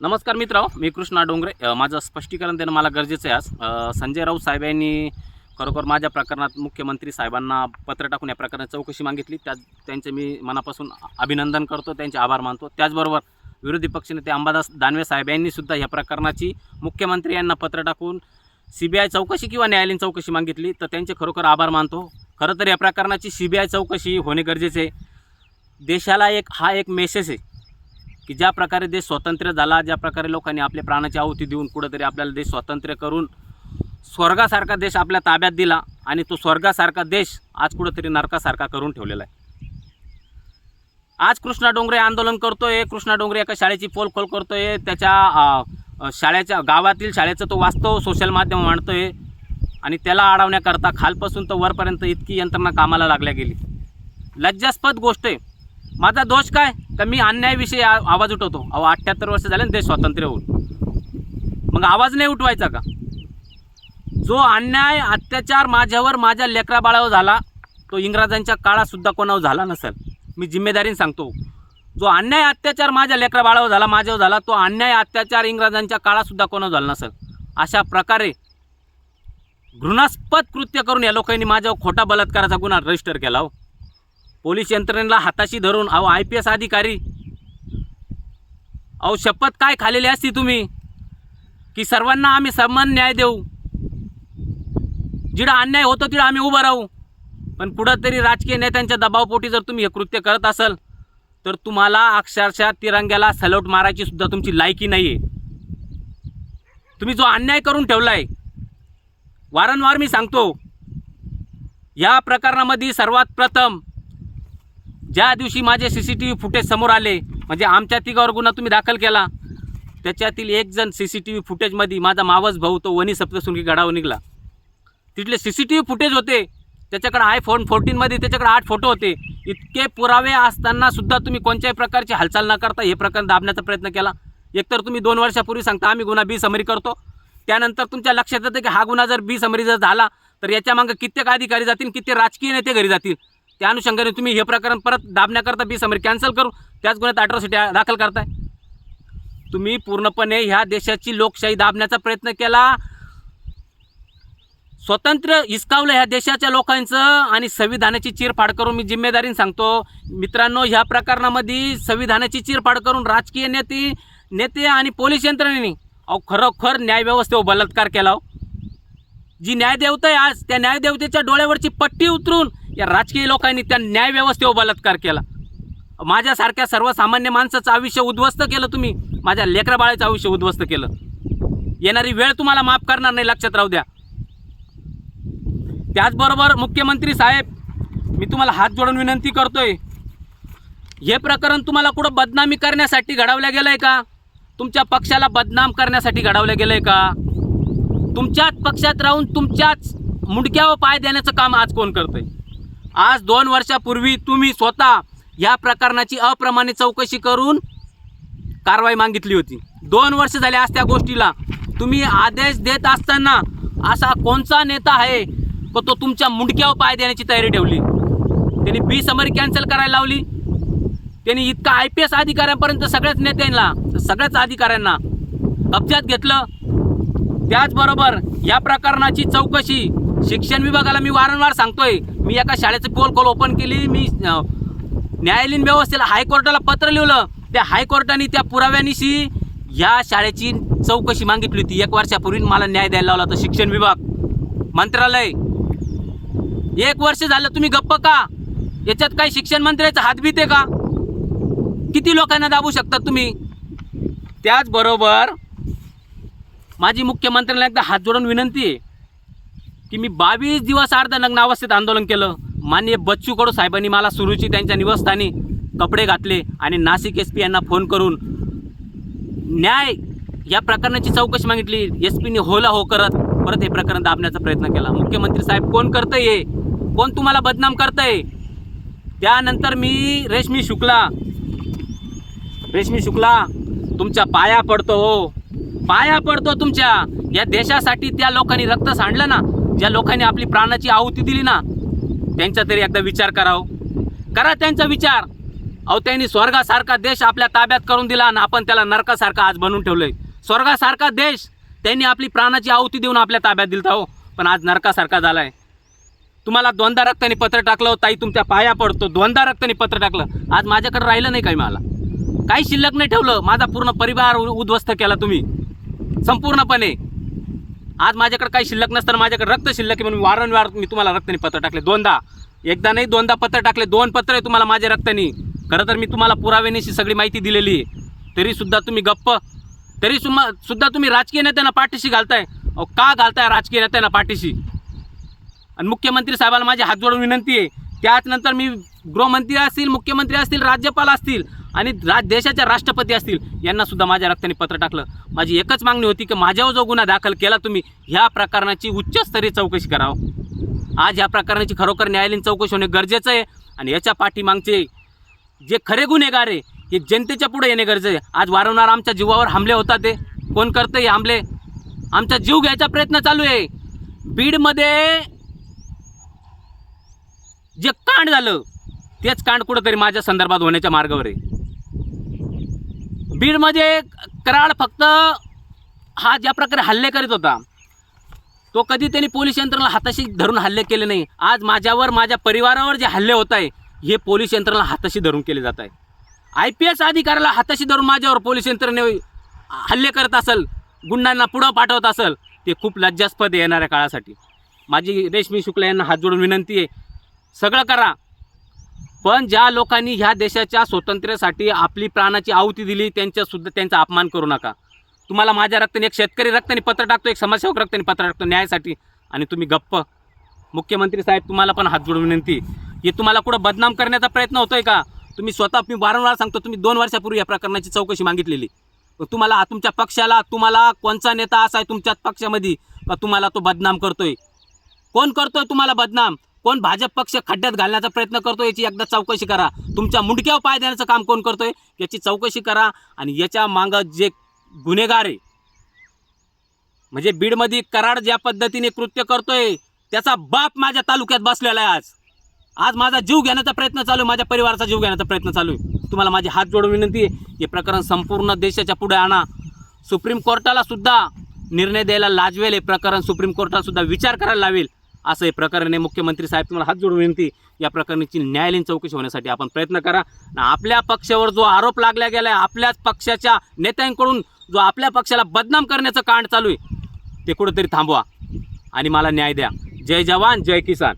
नमस्कार मित्रांनो, मी कृष्णा डोंगरे. माझं स्पष्टीकरण देणं मला गरजेचं आहे. आज संजय राऊत साहेब यांनी खरोखर माझ्या प्रकरणात मुख्यमंत्री साहेबांना पत्र टाकून या प्रकरणात चौकशी मागितली. त्यांचे मी मनापासून अभिनंदन करतो, त्यांचे आभार मानतो. त्याचबरोबर विरोधी पक्षनेते अंबादास दानवे साहेब यांनी सुद्धा या प्रकरणाची मुख्यमंत्री यांना पत्र टाकून CBI चौकशी किंवा न्यायालयीन चौकशी मागितली, तर त्यांचे खरोखर आभार मानतो. खरं तर या प्रकरणाची CBI चौकशी होणे गरजेचे आहे. देशाला हा एक मेसेज आहे की ज्या प्रकारे देश स्वतंत्र झाला, ज्या प्रकारे लोकांनी आपल्या प्राणाची आहुती देऊन कुठंतरी आपल्याला देश स्वतंत्र करून स्वर्गासारखा देश आपल्या ताब्यात दिला आणि तो स्वर्गासारखा देश आज कुठंतरी नरकासारखा करून ठेवलेला आहे. आज कृष्णा डोंगरे आंदोलन करतोय. कृष्णा डोंगरे एका शाळेची पोलखोल करतोय. त्याच्या शाळेच्या गावातील शाळेचं तो वास्तव सोशल माध्यम मांडतोय आणि त्याला अडवण्याकरता खालपासून तर वरपर्यंत इतकी यंत्रणा कामाला लागल्या गेली. लज्जास्पद गोष्ट आहे. माझा दोष काय का मी अन्यायाविषयी आवाज उठवतो. 78 वर्ष झाले ना देश स्वातंत्र्य होऊन, मग आवाज नाही उठवायचा का? जो अन्याय अत्याचार माझ्यावर माझ्या लेकरा बाळावर झाला तो इंग्रजांच्या काळातसुद्धा कोणावर झाला नसेल. मी जिम्मेदारीने सांगतो, जो अन्याय अत्याचार माझ्या लेकरा बाळावर झाला, माझ्यावर झाला, तो अन्याय अत्याचार इंग्रजांच्या काळातसुद्धा कोणावर झाला नसेल. अशा प्रकारे घृणास्पद कृत्य करून या लोकांनी माझ्यावर खोटा बलात्काराचा गुन्हा रजिस्टर केला. हो, पोलीस यंत्रणेला हाताशी धरून IPS अधिकारी, शपथ काय खालेली असती तुम्ही की सर्वांना आम्ही समान न्याय देऊ, जिडा अन्याय होतो तिडा आम्ही उभं राहू. पण कुठंतरी राजकीय नेत्यांच्या दबावपोटी जर तुम्ही हे कृत्य करत असाल तर तुम्हाला अक्षरशः तिरंग्याला सॅल्यूट मारायची सुद्धा तुमची लायकी नाही आहे. तुम्ही जो अन्याय करून ठेवला आहे, वारंवार मी सांगतो, या प्रकरणामध्ये सर्वात प्रथम ज्या दिवशी माझे CCTV फुटेज समोर आले, म्हणजे आमच्या तिघावर गुन्हा तुम्ही दाखल केला, त्याच्यातील एक जण CCTV फुटेजमध्ये माझा मावस भाऊ तो वनी सप्तशृंगी गडावर निघाला. तिथले CCTV फुटेज होते, त्याच्याकडे iPhone 14मध्ये त्याच्याकडे 8 फोटो होते. इतके पुरावे असताना सुद्धा तुम्ही कोणत्याही प्रकारची हालचाल न करता हे प्रकरण दाबण्याचा प्रयत्न केला. एकतर तुम्ही 2 वर्षापूर्वी सांगता आम्ही गुन्हा बेसमरी करतो, त्यानंतर तुमच्या लक्षात येतं की हा गुन्हा जर बेसमरी जर झाला तर याच्या मागे कित्येक अधिकारी जातील, कित्येक राजकीय नेते घरी जातील. त्या अनुषंगाने तुम्ही हे प्रकरण परत दाबण्याकरता बेसमरी कॅन्सल करून त्याच गुन्ह्यात अट्रॉसिटी दाखल करताय. तुम्ही पूर्णपणे ह्या देशाची लोकशाही दाबण्याचा प्रयत्न केला. स्वतंत्र हिसकावलं ह्या देशाच्या लोकांचं आणि संविधानाची चिरफाड करून, मी जिम्मेदारीने सांगतो मित्रांनो, ह्या प्रकरणामध्ये संविधानाची चिरफाड करून राजकीय नेते आणि पोलीस यंत्रणेने खरोखर न्यायव्यवस्थेवर बलात्कार केला. जी न्यायदेवता आहे आज, त्या न्यायदेवतेच्या डोळ्यावरची पट्टी उतरून या राजकीय लोकांनी त्या न्यायव्यवस्थेवर बलात्कार केला. माझ्यासारख्या सर्वसामान्य माणसाचं आयुष्य उद्ध्वस्त केलं तुम्ही, माझ्या लेकरा बाळाचं आयुष्य उद्ध्वस्त केलं. येणारी वेळ तुम्हाला माफ करणार नाही, लक्षात राहू द्या. त्याचबरोबर मुख्यमंत्री साहेब, मी तुम्हाला हात जोडून विनंती करतोय, हे प्रकरण तुम्हाला कुठं बदनामी करण्यासाठी घडवलं गेलं आहे का? तुमच्या पक्षाला बदनाम करण्यासाठी घडवलं गेलं आहे का? तुमच्याच पक्षात राहून तुमच्याच मुंडक्यावर पाय देण्याचं काम आज कोण करतंय? आज 2 वर्षापूर्वी तुम्ही स्वतः या प्रकरणाची अप्रमाणित चौकशी करून कारवाई मागितली होती. 2 वर्ष झाले आज त्या गोष्टीला. तुम्ही आदेश देत असताना असा कोणचा नेता आहे की तो तुमच्या मुंडक्यावर पाय देण्याची तयारी ठेवली? त्यांनी बेसमरी कॅन्सल करायला लावली. त्यांनी इतका IPS अधिकाऱ्यांपर्यंत सगळ्याच नेत्यांना, सगळ्याच अधिकाऱ्यांना कब्जात घेतलं. त्याचबरोबर या प्रकरणाची चौकशी शिक्षण विभागाला मी वारंवार सांगतोय, मी एका शाळेची पोलखोल ओपन केली, मी न्यायालयीन व्यवस्थेला हायकोर्टाला पत्र लिहिलं. त्या हायकोर्टाने त्या पुराव्यानिशी या शाळेची चौकशी मागितली होती. 1 वर्षापूर्वी मला न्याय द्यायला लावला होता शिक्षण विभाग, मंत्रालय. 1 वर्ष झालं तुम्ही गप्प का? याच्यात काही शिक्षण मंत्र्याचा हातबीत आहे का? किती लोकांना दाबू शकता तुम्ही? त्याचबरोबर माझी मुख्यमंत्र्यांना एकदा हात जोडून विनंती आहे की मी 22 दिवस अर्धनग्न अवस्थेत आंदोलन केलं. माननीय बच्चू कडू साहेबांनी मला सुरुची त्यांच्या निवासस्थानी कपडे घातले आणि नाशिक SP यांना फोन करून न्याय या प्रकरणाची चौकशी मागितली. SP ने होला हो करत परत हे प्रकरण दाबण्याचा प्रयत्न केला. मुख्यमंत्री साहेब, कोण करतंय हे? कोण तुम्हाला बदनाम करतंय? त्यानंतर मी रेशमी शुक्ला तुमच्या पाया पडतो. हो, पाया पडतो तुमच्या. या देशासाठी त्या लोकांनी रक्त सांडलं ना, ज्या लोकांनी आपली प्राणाची आहुती दिली ना, त्यांचा तरी एकदा विचार करा. त्यांचा विचार. अहो त्यांनी स्वर्गासारखा देश आपल्या ताब्यात करून दिला आणि आपण त्याला नरकासारखा आज बनवून ठेवलंय. स्वर्गासारखा देश त्यांनी आपली प्राणाची आहुती देऊन आपल्या ताब्यात दिलता हो, पण आज नरकासारखा झालाय. तुम्हाला दोनदा रक्ताने पत्र टाकलं ताई, तुमच्या पाया पडतो, दोनदा रक्ताने पत्र टाकलं. आज माझ्याकडे राहिलं नाही काही, मला काही शिल्लक नाही ठेवलं. माझा पूर्ण परिवार उद्ध्वस्त केला तुम्ही संपूर्णपणे. आज माझ्याकडे काही शिल्लक नसताना माझ्याकडे रक्त शिल्लक आहे म्हणून वारंवार मी तुम्हाला रक्ताने पत्र टाकले. दोनदा, एकदा नाही दोनदा पत्र टाकले. 2 पत्र आहे तुम्हाला माझ्या रक्ताने. खरं तर मी तुम्हाला पुराव्यानिशी सगळी माहिती दिलेली आहे, तरीसुद्धा तुम्ही गप्प. सुद्धा तुम्ही राजकीय नेत्यांना पाठीशी घालताय. अहो का घालताय राजकीय नेत्यांना पाठीशी? आणि मुख्यमंत्री साहेबांना माझी हात जोडून विनंती आहे, त्याच नंतर मी गृहमंत्री असतील, मुख्यमंत्री असतील, राज्यपाल असतील आणि देशाचे राष्ट्रपती असतील, यांना सुद्धा माझ्या रक्ताने पत्र टाकलं. माझी एकच मागणी होती की माझ्यावर जो गुन्हा दाखल केला तुम्ही, ह्या प्रकरणाची उच्चस्तरीय चौकशी करावं. आज ह्या प्रकरणाची खरोखर न्यायालयीन चौकशी होणे गरजेचं आहे. आणि याच्या पाठीमागचे जे खरे गुन्हेगार आहे हे जनतेच्या पुढे येणे गरजेचं आहे. आज वारंवार आमच्या जीवावर हमले होतात. ते कोण करतं हे हमले? आमचा जीव घ्यायचा प्रयत्न चालू आहे. बीडमध्ये जे कांड झालं तेच कांड कुठंतरी माझ्या संदर्भात होण्याच्या मार्गावर आहे. बीडमध्ये कराड फक्त हा ज्या प्रकारे हल्ले करीत होता, तो कधी त्यांनी पोलीस यंत्रणेला हाताशी धरून हल्ले केले नाही. आज माझ्यावर, माझ्या परिवारावर जे हल्ले होत आहे हे पोलीस यंत्रणेला हाताशी धरून केले जात आहे. IPS अधिकाऱ्याला हाताशी धरून माझ्यावर पोलीस यंत्रणे हल्ले करत असेल, गुंडांना पुढं पाठवत असेल, ते खूप लज्जास्पद येणाऱ्या काळासाठी. माझी रेश्मी शुक्ला यांना हात जोडून विनंती आहे, सगळं करा, पण ज्या लोकांनी ह्या देशाच्या स्वातंत्र्यासाठी आपली प्राणाची आहुती दिली त्यांचा अपमान करू नका. तुम्हाला माझ्या रक्ताने, एक शेतकरी रक्ताने पत्र टाकतो, एक समाजसेवक रक्ताने पत्र टाकतो न्यायासाठी, आणि तुम्ही गप्प. मुख्यमंत्री साहेब तुम्हाला पण हात जोडून विनंती, हे तुम्हाला कुठं बदनाम करण्याचा प्रयत्न होतोय का? तुम्ही स्वतः, मी वारंवार सांगतो, तुम्ही 2 वर्षापूर्वी या प्रकरणाची चौकशी मागितलेली. तुम्हाला, तुमच्या पक्षाला, तुम्हाला कोणचा नेता असा आहे तुमच्याच पक्षामध्ये का तुम्हाला तो बदनाम करतोय? कोण करतोय तुम्हाला बदनाम? कोण भाजप पक्ष खड्ड्यात घालण्याचा प्रयत्न करतो याची एकदा चौकशी करा. तुमच्या मुंडक्यावर पाय देण्याचं काम कोण करतोय याची चौकशी करा. आणि याच्या मागं जे गुन्हेगार आहे, म्हणजे बीडमध्ये कराड ज्या पद्धतीने कृत्य करतोय त्याचा बाप माझ्या तालुक्यात बसलेला आहे. आज माझा जीव घेण्याचा प्रयत्न चालू आहे, माझ्या परिवाराचा जीव घेण्याचा प्रयत्न चालू आहे. तुम्हाला माझी हात जोडून विनंती आहे, हे प्रकरण संपूर्ण देशाच्या पुढे आणा. सुप्रीम कोर्टाला सुद्धा निर्णय द्यायला लाजवेल, हे प्रकरण सुप्रीम कोर्टाला सुद्धा विचार करायला लावेल असं हे प्रकरण आहे. मुख्यमंत्री साहेब तुम्हाला हात जोडून विनंती, या प्रकरणाची न्यायालयीन चौकशी होण्यासाठी आपण प्रयत्न करा. आपल्या पक्षावर जो आरोप लागला गेला आहे, आपल्याच पक्षाच्या नेत्यांकडून जो आपल्या पक्षाला बदनाम करण्याचं कांड चालू आहे, ते कुठंतरी थांबवा आणि मला न्याय द्या. जय जवान, जय किसान.